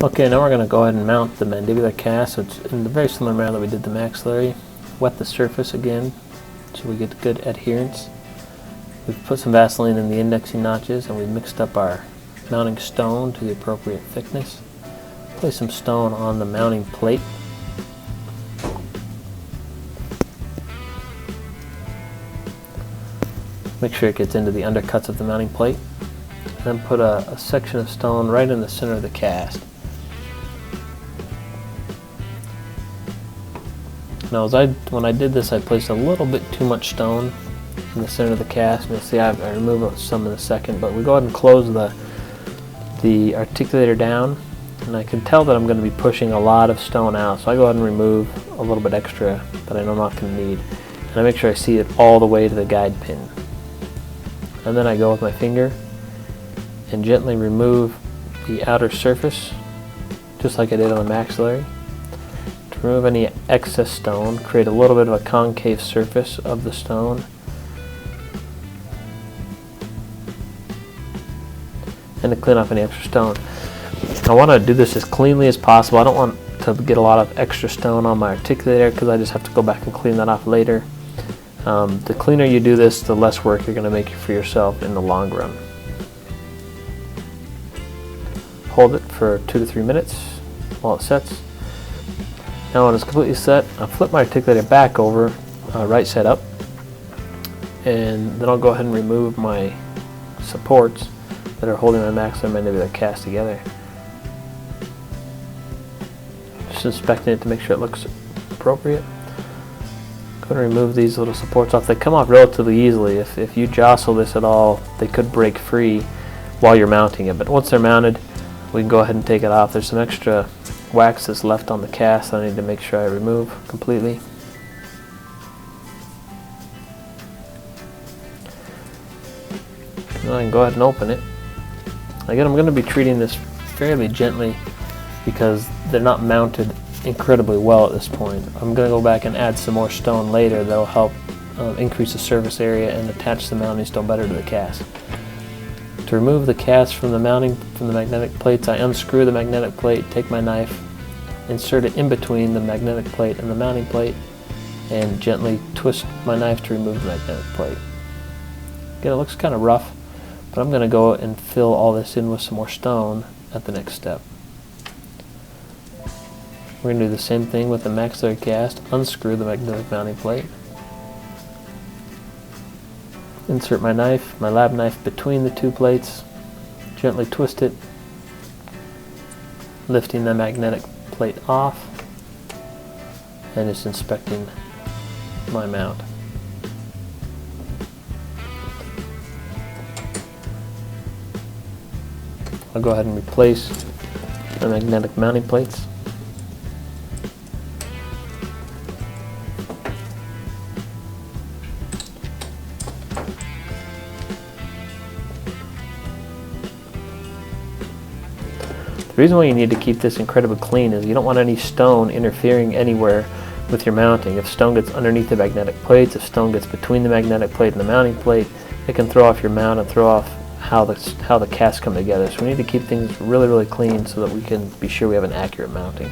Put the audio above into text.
Okay, now we're going to go ahead and mount the mandibular cast. So it's in the very similar manner that we did the maxillary. Wet the surface again so we get good adherence. We've put some Vaseline in the indexing notches and we've mixed up our mounting stone to the appropriate thickness. Place some stone on the mounting plate. Make sure it gets into the undercuts of the mounting plate. And then put a section of stone right in the center of the cast. Now when I did this, I placed a little bit too much stone in the center of the cast. And you'll see I remove some in a second, but we go ahead and close the articulator down, and I can tell that I'm going to be pushing a lot of stone out, so I go ahead and remove a little bit extra that I know I'm not going to need. And I make sure I see it all the way to the guide pin. And then I go with my finger and gently remove the outer surface, just like I did on the maxillary. To remove any excess stone, create a little bit of a concave surface of the stone. And to clean off any extra stone. I want to do this as cleanly as possible. I don't want to get a lot of extra stone on my articulator because I just have to go back and clean that off later. The cleaner you do this, the less work you're going to make for yourself in the long run. Hold it for 2 to 3 minutes while it sets. Now when it's completely set, I'll flip my articulator back over, right side up, and then I'll go ahead and remove my supports that are holding my maxillary and mandibular cast together. Just inspecting it to make sure it looks appropriate. Go ahead and remove these little supports off. They come off relatively easily. If you jostle this at all, they could break free while you're mounting it. But once they're mounted, we can go ahead and take it off. There's some extra wax that's left on the cast that I need to make sure I remove completely. Now I can go ahead and open it. Again, I'm going to be treating this fairly gently because they're not mounted incredibly well at this point. I'm going to go back and add some more stone later that will help increase the surface area and attach the mounting stone better to the cast. To remove the cast from the mounting from the magnetic plates, I unscrew the magnetic plate, take my knife, insert it in between the magnetic plate and the mounting plate, and gently twist my knife to remove the magnetic plate. Again, it looks kind of rough, but I'm going to go and fill all this in with some more stone at the next step. We're going to do the same thing with the maxillary cast. Unscrew the magnetic mounting plate. Insert my knife, my lab knife, between the two plates. Gently twist it, lifting the magnetic plate off, and just inspecting my mount. I'll go ahead and replace the magnetic mounting plates. The reason why you need to keep this incredibly clean is you don't want any stone interfering anywhere with your mounting. If stone gets underneath the magnetic plates, if stone gets between the magnetic plate and the mounting plate, it can throw off your mount and throw off how the casts come together. So we need to keep things really, really clean so that we can be sure we have an accurate mounting.